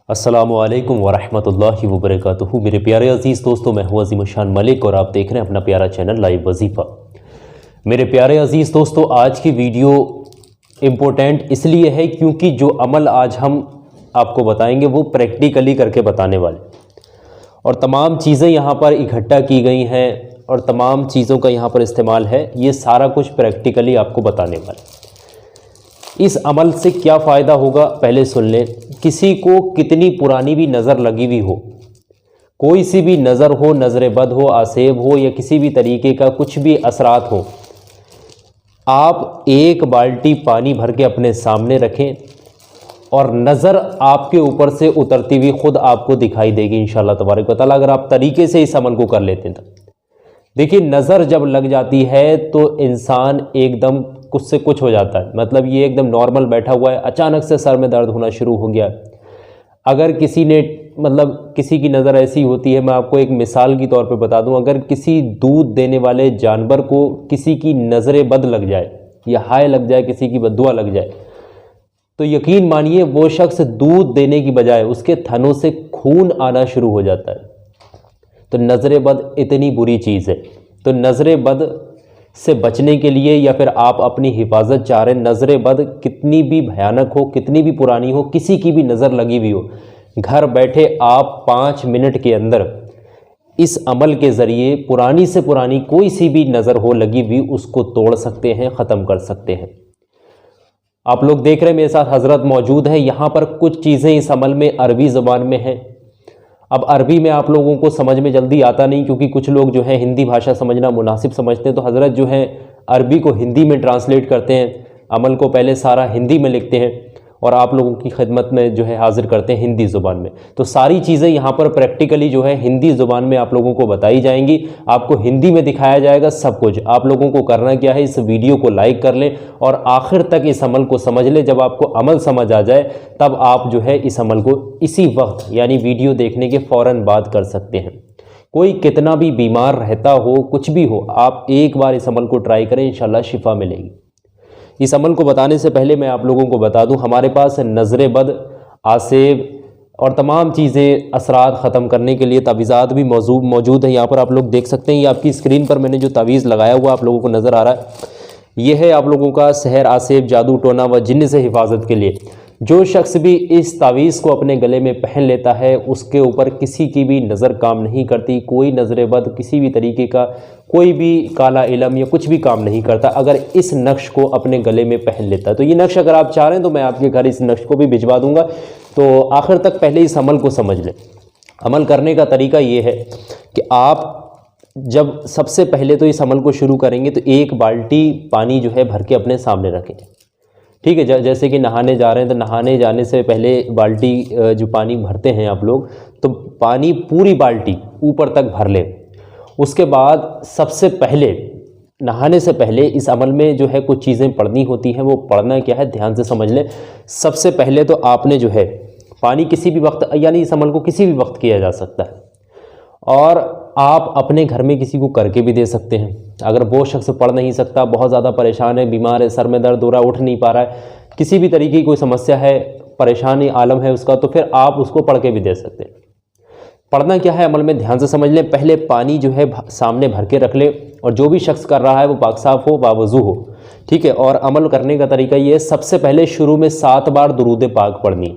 अस्सलामुअलैकुम वरहमतुल्लाहि वबरकातुहू। मेरे प्यारे अज़ीज़ दोस्तों, मैं हूँ अज़ीम शान मलिक और आप देख रहे हैं अपना प्यारा चैनल लाइव वजीफ़ा। मेरे प्यारे अज़ीज़ दोस्तों, आज की वीडियो इम्पोर्टेंट इसलिए है क्योंकि जो अमल आज हम आपको बताएंगे वो प्रैक्टिकली करके बताने वाले, और तमाम चीज़ें यहाँ पर इकट्ठा की गई हैं और तमाम चीज़ों का यहाँ पर इस्तेमाल है। ये सारा कुछ प्रैक्टिकली आपको बताने वाले। इस अमल से क्या फ़ायदा होगा पहले सुन लें। किसी को कितनी पुरानी भी नज़र लगी हुई हो, कोई सी भी नज़र हो, नज़र बद हो, आसेब हो या किसी भी तरीके का कुछ भी असरात हो, आप एक बाल्टी पानी भर के अपने सामने रखें और नज़र आपके ऊपर से उतरती हुई खुद आपको दिखाई देगी इंशाअल्लाह तबारक व तआला, अगर आप तरीके से इस अमल को कर लेते हैं। तो देखिए, नज़र जब लग जाती है तो इंसान एकदम कुछ से कुछ हो जाता है। मतलब ये एकदम नॉर्मल बैठा हुआ है, अचानक से सर में दर्द होना शुरू हो गया। अगर किसी ने किसी की नज़र ऐसी होती है, मैं आपको एक मिसाल के तौर पे बता दूं, अगर किसी दूध देने वाले जानवर को किसी की नज़र बद लग जाए या हाय लग जाए, किसी की बद्दुआ लग जाए, तो यकीन मानिए वो शख्स दूध देने की बजाय उसके थनों से खून आना शुरू हो जाता है। तो नज़र बद इतनी बुरी चीज़ है। तो नज़र बद से बचने के लिए या फिर आप अपनी हिफाजत चाह रहे हैं, नज़र बद कितनी भी भयानक हो, कितनी भी पुरानी हो, किसी की भी नज़र लगी हुई हो, घर बैठे आप 5 मिनट के अंदर इस अमल के ज़रिए पुरानी से पुरानी कोई सी भी नज़र हो लगी हुई उसको तोड़ सकते हैं, ख़त्म कर सकते हैं। आप लोग देख रहे हैं मेरे साथ हज़रत मौजूद है। यहाँ पर कुछ चीज़ें इस अमल में अरबी ज़बान में हैं। अब अरबी में आप लोगों को समझ में जल्दी आता नहीं, क्योंकि कुछ लोग जो है हिंदी भाषा समझना मुनासिब समझते हैं, तो हज़रत जो है अरबी को हिंदी में ट्रांसलेट करते हैं, अमल को पहले सारा हिंदी में लिखते हैं और आप लोगों की खिदमत में जो है हाजिर करते हैं हिंदी ज़ुबान में। तो सारी चीज़ें यहाँ पर प्रैक्टिकली जो है हिंदी ज़ुबान में आप लोगों को बताई जाएंगी, आपको हिंदी में दिखाया जाएगा सब कुछ। आप लोगों को करना क्या है, इस वीडियो को लाइक कर लें और आखिर तक इस अमल को समझ लें। जब आपको अमल समझ आ जाए तब आप जो है इस अमल को इसी वक्त यानी वीडियो देखने के फ़ौरन बाद कर सकते हैं। कोई कितना भी बीमार रहता हो, कुछ भी हो, आप एक बार इस अमल को ट्राई करें, इंशाल्लाह शिफा मिलेगी। इस अमल को बताने से पहले मैं आप लोगों को बता दूं, हमारे पास नज़र बद, आसेब और तमाम चीज़ें असरात ख़त्म करने के लिए तावीज़ात भी मौजूद है। यहाँ पर आप लोग देख सकते हैं, ये आपकी स्क्रीन पर मैंने जो तावीज़ लगाया हुआ आप लोगों को नज़र आ रहा है, ये है आप लोगों का सहर, आसेब, जादू टोना व जिन्न से हिफाजत के लिए। जो शख्स भी इस तावीज़ को अपने गले में पहन लेता है उसके ऊपर किसी की भी नज़र काम नहीं करती, कोई नज़र बद, किसी भी तरीके का कोई भी काला इलम या कुछ भी काम नहीं करता अगर इस नक्श को अपने गले में पहन लेता है। तो ये नक्श अगर आप चाह रहे हैं तो मैं आपके घर इस नक्श को भी भिजवा दूंगा। तो आखिर तक पहले इस अमल को समझ लें। अमल करने का तरीका ये है कि आप जब सबसे पहले तो इस अमल को शुरू करेंगे तो एक बाल्टी पानी जो है भर के अपने सामने रखें। ठीक है, जैसे कि नहाने जा रहे हैं तो नहाने जाने से पहले बाल्टी जो पानी भरते हैं आप लोग, तो पानी पूरी बाल्टी ऊपर तक भर लें। उसके बाद सबसे पहले नहाने से पहले इस अमल में जो है कुछ चीज़ें पढ़नी होती हैं। वो पढ़ना क्या है, ध्यान से समझ लें। सबसे पहले तो आपने जो है पानी किसी भी वक्त, यानी इस अमल को किसी भी वक्त किया जा सकता है और आप अपने घर में किसी को करके भी दे सकते हैं। अगर वो शख्स पढ़ नहीं सकता, बहुत ज़्यादा परेशान है, बीमार है, सर में दर्द हो रहा है, उठ नहीं पा रहा है, किसी भी तरीके की कोई समस्या है, परेशानी आलम है उसका, तो फिर आप उसको पढ़ के भी दे सकते हैं। पढ़ना क्या है अमल में, ध्यान से समझ लें। पहले पानी जो है सामने भर के रख ले और जो भी शख्स कर रहा है वो पाक साफ़ हो, बावजू हो। ठीक है, और अमल करने का तरीका ये है, सबसे पहले शुरू में 7 बार दुरूद पाक पढ़नी।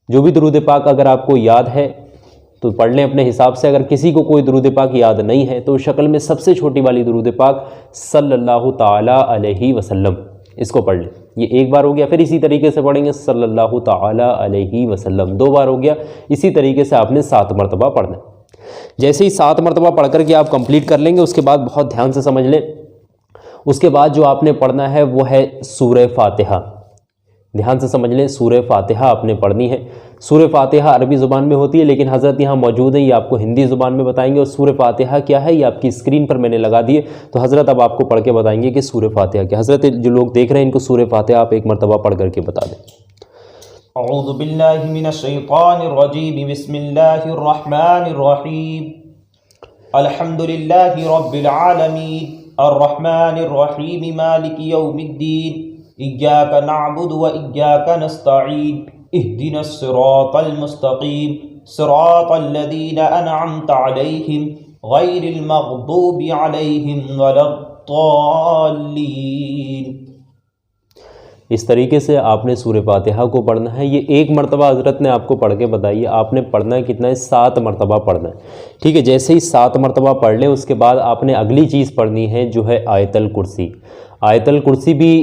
जो भी दुरूद पाक अगर आपको याद है तो पढ़ लें अपने हिसाब से। अगर किसी को कोई दुरूद पाक याद नहीं है तो शक्ल में सबसे छोटी वाली दुरूद पाक सल्लल्लाहु ताला अलैहि वसल्लम, इसको पढ़ लें। ये एक बार हो गया। फिर इसी तरीके से पढ़ेंगे सल्लल्लाहु ताला अलैहि वसल्लम, 2 बार हो गया। इसी तरीके से आपने 7 मरतबा पढ़ना। जैसे ही 7 मरतबा पढ़ करके आप कंप्लीट कर लेंगे, उसके बाद बहुत ध्यान से समझ लें, उसके बाद जो आपने पढ़ना है वो है सूरह फातिहा। ध्यान से समझ लें, सूरह फातिहा आपने पढ़नी है। सूरह फातिहा अरबी ज़ुबान में होती है, लेकिन हज़रत यहाँ मौजूद है, ये आपको हिंदी ज़ुबान में बताएंगे। और सूरह फातिहा क्या है ये आपकी स्क्रीन पर मैंने लगा दिए, तो हज़रत अब आपको पढ़ के बताएंगे कि सूरह फातिहा क्या। हज़रत जो लोग देख रहे हैं इनको सूरह फातिहा आप एक मरतबा पढ़ करके बता दें। औज़ु बिल्लाहि मिनश शैतानिर रजीम, बिस्मिल्लाहिर रहमानिर रहीम, अल्हम्दुलिल्लाहि रब्बिल आलमीन, अर्रहमानिर रहीम, मालिकि यौमिद्दीन, इय्याका नअबुदु व इय्याका नस्तईन, इहदिनस सिरातल मुस्तकीम सिरातल लज़ीना अनअमत अलैहिम गैरिल मग़दूबि अलैहिम वलद्दाल्लीन। इस तरीके से आपने सूरह फातिहा को पढ़ना है। ये एक मरतबा हज़रत ने आपको पढ़ के बताई है, आपने पढ़ना है कितना है, 7 मरतबा पढ़ना है। ठीक है, जैसे ही 7 मरतबा पढ़ लें उसके बाद आपने अगली चीज़ पढ़नी है जो है आयतल कुर्सी। आयतल कुर्सी भी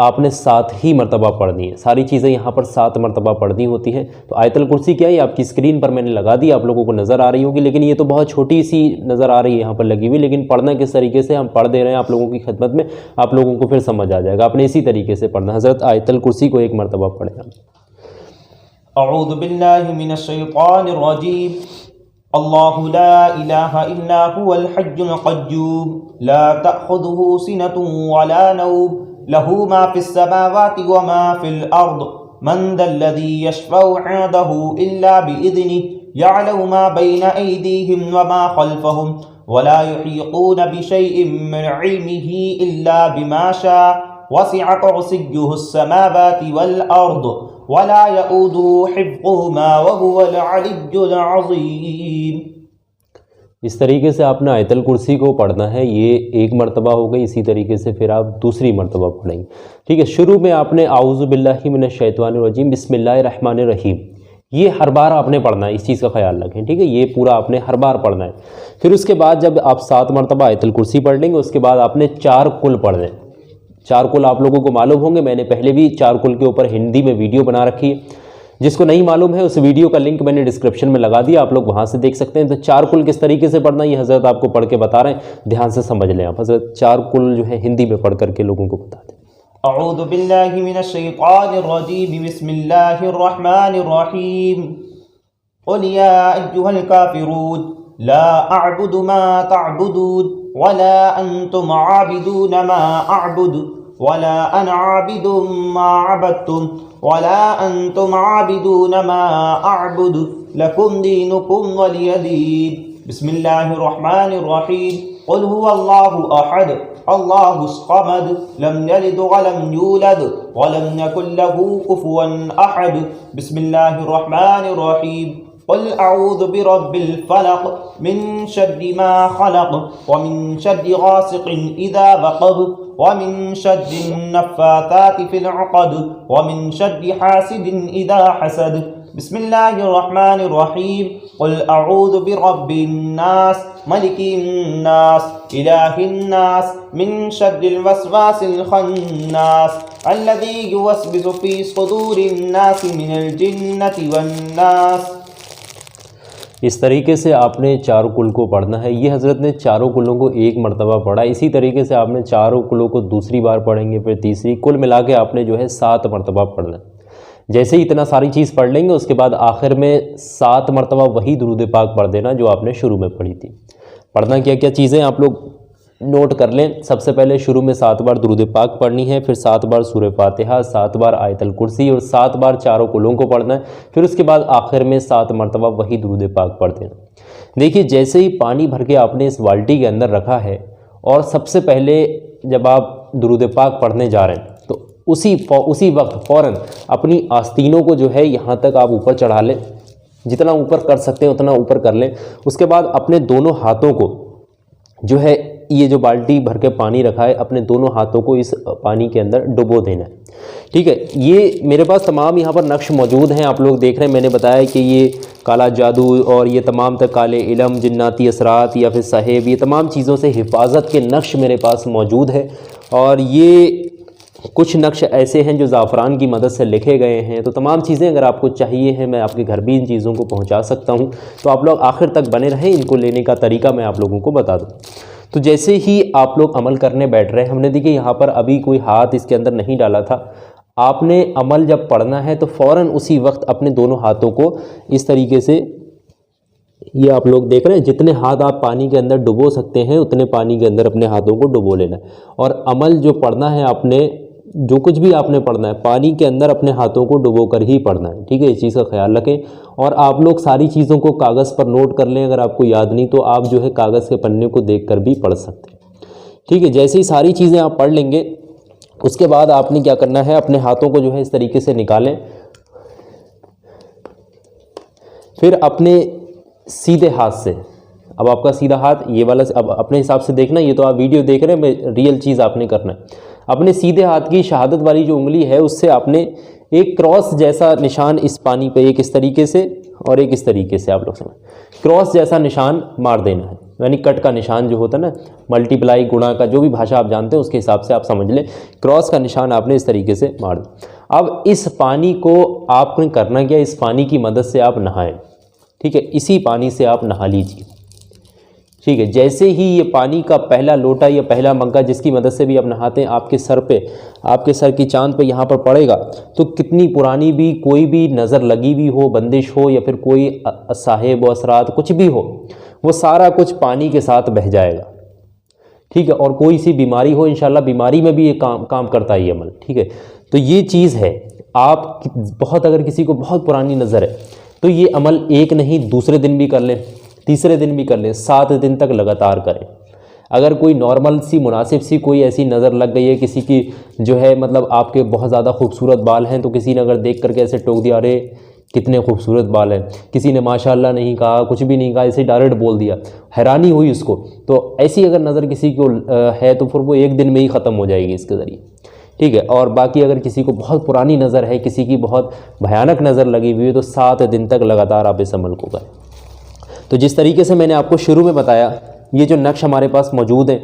आपने 7 ही मरतबा पढ़नी है। सारी चीज़ें यहाँ पर 7 मरतबा पढ़नी होती हैं। तो आयतल कुर्सी क्या है, आपकी स्क्रीन पर मैंने लगा दी, आप लोगों को नज़र आ रही होगी, लेकिन ये तो बहुत छोटी सी नज़र आ रही है यहाँ पर लगी हुई, लेकिन पढ़ना किस तरीके से हम पढ़ दे रहे हैं आप लोगों की खिदमत में, आप लोगों को फिर समझ आ जाएगा। आपने इसी तरीके से पढ़ना। हज़रत आयतल कुर्सी को 1 मरतबा पढ़ें। अऊज़ु बिल्लाहि मिनश शैतानिर रजीम। अल्लाहु ला इलाहा इल्ला हुवल हय्युल क़य्यूम ला तअख़ुज़ुहु सिनतुन वला नौम लहू मा फ़िस समावाति व मा फ़िल अर्द मन दल्लज़ी यशफ़अु इंदहु इल्ला बिइज़्निहि यअलमु मा बैना अयदीहिम व मा ख़ल्फ़हुम वला युहीतूना बिशैइन मिन इल्मिहि इल्ला बिमा शाअ वसिअ कुर्सिय्युहुस समावाति वल अर्द वला यऊदुहु हिफ़्ज़ुहुमा व हुवल अलिय्युल अज़ीम। इस तरीके से आपने आयतल कुर्सी को पढ़ना है। ये 1 मरतबा हो गई। इसी तरीके से फिर आप दूसरी मरतबा पढ़ेंगे। ठीक है, शुरू में आपने आऊज़ु बिल्लाहि मिनश शैतानिर रजीम बिस्मिल्लाहिर रहमानिर रहीम, ये हर बार आपने पढ़ना है, इस चीज़ का ख्याल रखें। ठीक है, ये पूरा आपने हर बार पढ़ना है। फिर उसके बाद जब आप 7 मरतबा आयतल कुर्सी पढ़ लेंगे उसके बाद आपने 4 कुल पढ़ने। 4 कुल आप लोगों को मालूम होंगे, मैंने पहले भी 4 कुल के ऊपर हिंदी में वीडियो बना रखी है। जिसको नहीं मालूम है उस वीडियो का लिंक मैंने डिस्क्रिप्शन में लगा दिया, आप लोग वहाँ से देख सकते हैं। तो 4 कुल किस तरीके से पढ़ना ये हज़रत आपको पढ़ के बता रहे हैं, ध्यान से समझ लें आप। हज़रत 4 कुल जो है हिंदी में पढ़ करके लोगों को बता दें। अऊज़ु बिल्लाहि मिनश शैतानिर रजीम बिस्मिल्लाहिर रहमानिर रहीम क़ुल या अय्युहल काफ़िरून ला अअबुदु मा तअबुदून वला अंतुम आबिदून मा अअबुदु वला अना आबिदुम मा अबदतुम वला अंतुम आबिदून मा अअबुदु लकुम दीनुकुम वलिय दीन। बिस्मिल्लाहिर रहमानिर रहीम क़ुल हुवल्लाहु अहद अल्लाहुस समद लम यलिद वलम यूलद वलम यकुल लहू कुफुवन अहद। बिस्मिल्लाहिर रहमानिर रहीम क़ुल अऊज़ु बिरब्बिल फ़लक़ मिन शर्रि मा ख़लक़ व मिन शर्रि गासिक़िन इज़ा वक़ब व मिन शर्रि नफ़्फ़ाथाति फ़िल उक़द व मिन शर्रि हासिदिन इज़ा हसद। बिस्मिल्लाहिर रहमानिर रहीम क़ुल अऊज़ु बिरब्बिन नास मलिकिन नास इलाहिन नास मिन शर्रिल वस्वासिल खन्नास अल्लज़ी युवस्विसु फ़ी सुदूरिन नास मिनल जिन्नति वन नास। इस तरीके से आपने 4 कुल को पढ़ना है। ये हज़रत ने 4 कुलों को 1 मरतबा पढ़ा। इसी तरीके से आपने 4 कुलों को दूसरी बार पढ़ेंगे, फिर तीसरी, कुल मिला के आपने जो है 7 मरतबा पढ़ना है। जैसे ही इतना सारी चीज़ पढ़ लेंगे उसके बाद आखिर में 7 मरतबा वही दुरूद पाक पढ़ देना जो आपने शुरू में पढ़ी थी। पढ़ना क्या क्या चीज़ें आप लोग नोट कर लें। सबसे पहले शुरू में 7 बार दुरूद पाक पढ़नी है, फिर 7 बार सूरह फातिहा, 7 बार आयतल कुर्सी और 7 बार 4 कुलों को पढ़ना है। फिर उसके बाद आखिर में 7 मरतबा वही दुरूद पाक पढ़ देना। देखिए, जैसे ही पानी भर के आपने इस बाल्टी के अंदर रखा है और सबसे पहले जब आप दुरूद पाक पढ़ने जा रहे हैं तो उसी वक्त फ़ौरन अपनी आस्तीनों को जो है यहाँ तक आप ऊपर चढ़ा लें, जितना ऊपर कर सकते हैं उतना ऊपर कर लें। उसके बाद अपने दोनों हाथों को जो है, ये जो बाल्टी भर के पानी रखा है, अपने दोनों हाथों को इस पानी के अंदर डुबो देना है। ठीक है, ये मेरे पास तमाम यहाँ पर नक्श मौजूद हैं, आप लोग देख रहे हैं। मैंने बताया कि ये काला जादू और ये तमाम तक काले इलम, जिन्नाती असरात या फिर साहेब, ये तमाम चीज़ों से हिफाजत के नक्श मेरे पास मौजूद है। और ये कुछ नक्श ऐसे हैं जो ज़ाफ़रान की मदद से लिखे गए हैं। तो तमाम चीज़ें अगर आपको चाहिए हैं, मैं आपके घर भी इन चीज़ों को पहुंचा सकता हूं। तो आप लोग आखिर तक बने रहें, इनको लेने का तरीका मैं आप लोगों को बता दूं। तो जैसे ही आप लोग अमल करने बैठ रहे हैं, हमने देखिए यहाँ पर अभी कोई हाथ इसके अंदर नहीं डाला था। आपने अमल जब पढ़ना है तो फ़ौरन उसी वक्त अपने दोनों हाथों को इस तरीके से, ये आप लोग देख रहे हैं, जितने हाथ आप पानी के अंदर डुबो सकते हैं उतने पानी के अंदर अपने हाथों को डुबो लेना है। और अमल जो पढ़ना है आपने, जो कुछ भी आपने पढ़ना है, पानी के अंदर अपने हाथों को डुबो कर ही पढ़ना है। ठीक है, इस चीज़ का ख्याल रखें। और आप लोग सारी चीज़ों को कागज़ पर नोट कर लें। अगर आपको याद नहीं तो आप जो है कागज़ के पन्ने को देख कर भी पढ़ सकते हैं। ठीक है, जैसे ही सारी चीज़ें आप पढ़ लेंगे उसके बाद आपने क्या करना है, अपने हाथों को जो है इस तरीके से निकालें। फिर अपने सीधे हाथ से, अब आपका सीधा हाथ ये वाला, अब अपने हिसाब से देखना, ये तो आप वीडियो देख रहे हैं, रियल चीज़ आपने करना है। अपने सीधे हाथ की शहादत वाली जो उंगली है उससे आपने एक क्रॉस जैसा निशान इस पानी पे, एक इस तरीके से और एक इस तरीके से, आप लोग समझ, क्रॉस जैसा निशान मार देना है, यानी कट का निशान जो होता है ना, मल्टीप्लाई गुणा का, जो भी भाषा आप जानते हैं उसके हिसाब से आप समझ लें, क्रॉस का निशान आपने इस तरीके से मार दिया। अब इस पानी को आपने करना क्या, इस पानी की मदद से आप नहाएं, ठीक है, इसी पानी से आप नहा लीजिए, ठीक है। जैसे ही ये पानी का पहला लोटा या पहला मग्गा जिसकी मदद से भी आप नहाते हैं आपके सर पे, आपके सर की चांद पे यहाँ पर पड़ेगा, तो कितनी पुरानी भी कोई भी नज़र लगी हुई हो, बंदिश हो या फिर कोई साहिब व असरात कुछ भी हो, वो सारा कुछ पानी के साथ बह जाएगा, ठीक है। और कोई सी बीमारी हो, इंशाल्लाह बीमारी में भी ये काम करता है ये अमल, ठीक है। तो ये चीज़ है, आप बहुत, अगर किसी को बहुत पुरानी नज़र है तो ये अमल एक नहीं दूसरे दिन भी कर लें, तीसरे दिन भी कर लें, 7 दिन तक लगातार करें। अगर कोई नॉर्मल सी मुनासिब सी कोई ऐसी नज़र लग गई है किसी की, जो है मतलब आपके बहुत ज़्यादा खूबसूरत बाल हैं, तो किसी ने अगर देख करके ऐसे टोक दिया, अरे कितने खूबसूरत बाल हैं, किसी ने माशाल्लाह नहीं कहा, कुछ भी नहीं कहा, ऐसे डायरेक्ट बोल दिया, हैरानी हुई उसको, तो ऐसी अगर नज़र किसी को है तो फिर वो एक दिन में ही ख़त्म हो जाएगी इसके ज़रिए, ठीक है। और बाकी अगर किसी को बहुत पुरानी नज़र है, किसी की बहुत भयानक नज़र लगी हुई है, तो 7 दिन तक लगातार आप इस अमल को करें। तो जिस तरीके से मैंने आपको शुरू में बताया, ये जो नक्श हमारे पास मौजूद है,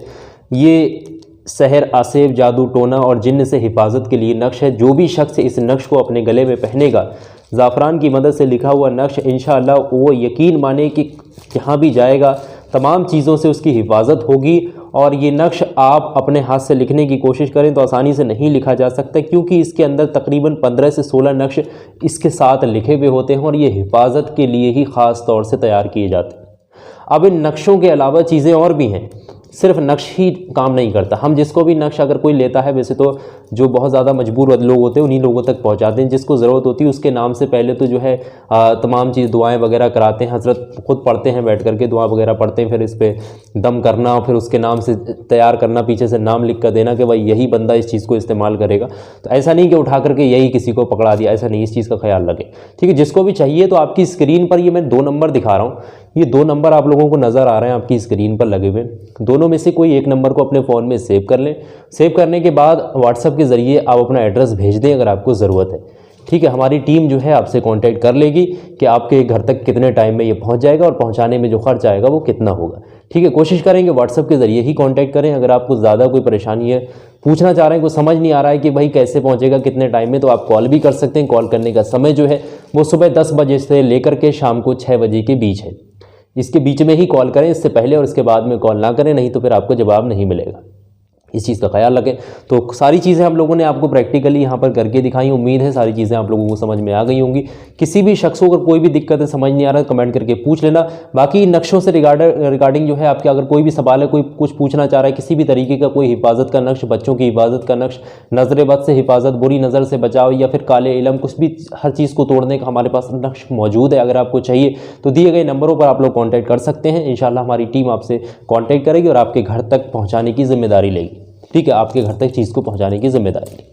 ये सहर, आसेब, जादू, टोना और जिन्न से हिफाजत के लिए नक्श है। जो भी शख्स इस नक्श को अपने गले में पहनेगा, ज़ाफ़रान की मदद से लिखा हुआ नक्श, इंशाअल्लाह वो यकीन माने कि जहाँ भी जाएगा तमाम चीज़ों से उसकी हिफाजत होगी। और ये नक्श आप अपने हाथ से लिखने की कोशिश करें तो आसानी से नहीं लिखा जा सकता, क्योंकि इसके अंदर तकरीबन 15 से 16 नक्श इसके साथ लिखे हुए होते हैं और ये हिफाजत के लिए ही ख़ास तौर से तैयार किए जाते हैं। अब इन नक्शों के अलावा चीज़ें और भी हैं, सिर्फ नक्श ही काम नहीं करता। हम जिसको भी नक्श अगर कोई लेता है, वैसे तो जो बहुत ज़्यादा मजबूर लोग होते हैं उन्हीं लोगों तक पहुंचाते हैं, जिसको ज़रूरत होती है उसके नाम से पहले तो जो है तमाम चीज़ दुआएं वगैरह कराते हैं, हज़रत खुद पढ़ते हैं, बैठ करके दुआ वगैरह पढ़ते हैं, फिर इस पर दम करना, फिर उसके नाम से तैयार करना, पीछे से नाम लिख कर देना कि भाई यही बंदा इस चीज़ को इस्तेमाल करेगा। तो ऐसा नहीं कि उठा करके यही किसी को पकड़ा दिया, ऐसा नहीं, इस चीज़ का ख्याल रखें, ठीक है। जिसको भी चाहिए तो आपकी स्क्रीन पर ये मैं 2 नंबर दिखा रहा हूँ, ये 2 नंबर आप लोगों को नज़र आ रहे हैं आपकी स्क्रीन पर लगे हुए, दोनों में से कोई एक नंबर को अपने फ़ोन में सेव कर लें। सेव करने के बाद व्हाट्सएप के ज़रिए आप अपना एड्रेस भेज दें अगर आपको ज़रूरत है, ठीक है। हमारी टीम जो है आपसे कांटेक्ट कर लेगी कि आपके घर तक कितने टाइम में ये पहुंच जाएगा और पहुंचाने में जो खर्च आएगा वो कितना होगा, ठीक है। कोशिश करेंगे व्हाट्सएप के ज़रिए ही कांटेक्ट करें। अगर आपको ज़्यादा कोई परेशानी है, पूछना चाह रहे हैं, कुछ समझ नहीं आ रहा है कि भाई कैसे पहुंचेगा, कितने टाइम में, तो आप कॉल भी कर सकते हैं। कॉल करने का समय जो है वो सुबह 10 बजे से लेकर के शाम को 6 बजे के बीच है। इसके बीच में ही कॉल करें, इससे पहले और इसके बाद में कॉल ना करें, नहीं तो फिर आपको जवाब नहीं मिलेगा। इस चीज़ का ख्याल रखें। तो सारी चीज़ें हम लोगों ने आपको प्रैक्टिकली यहाँ पर करके दिखाई। उम्मीद है सारी चीज़ें आप लोगों को समझ में आ गई होंगी। किसी भी शख्स को अगर कोई भी दिक्कत है, समझ नहीं आ रहा है, कमेंट करके पूछ लेना। बाकी नक्शों से रिगार्डिंग जो है आपके अगर कोई भी सवाल है, कोई कुछ पूछना चाह रहा है, किसी भी तरीके का कोई हिफाजत का नक्श, बच्चों की हिफाजत का नक्श, नज़र बद से हिफाजत, बुरी नज़र से बचाव या फिर काले इलम, कुछ भी, हर चीज़ को तोड़ने का हमारे पास नक्श मौजूद है। अगर आपको चाहिए तो दिए गए नंबरों पर आप लोग कॉन्टैक्ट कर सकते हैं। इंशाल्लाह हमारी टीम आपसे कॉन्टैक्ट करेगी और आपके घर तक पहुँचाने की जिम्मेदारी लेगी, ठीक है, आपके घर तक चीज़ को पहुंचाने की जिम्मेदारी है।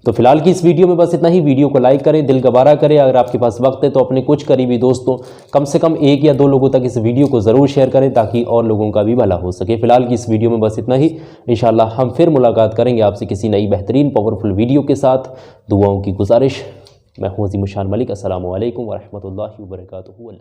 तो फिलहाल की इस वीडियो में बस इतना ही। वीडियो को लाइक करें, दिल गवारा करें। अगर आपके पास वक्त है तो अपने कुछ करीबी दोस्तों, कम से कम 1 या 2 लोगों तक इस वीडियो को ज़रूर शेयर करें ताकि और लोगों का भी भला हो सके। फिलहाल की इस वीडियो में बस इतना ही। इंशाल्लाह हम फिर मुलाकात करेंगे आपसे किसी नई बेहतरीन पावरफुल वीडियो के साथ। दुआओं की गुजारिश, मैं हूं अज़ीमुशान मलिक। अस्सलामु अलैकुम व रहमतुल्लाहि व बरकातुहू।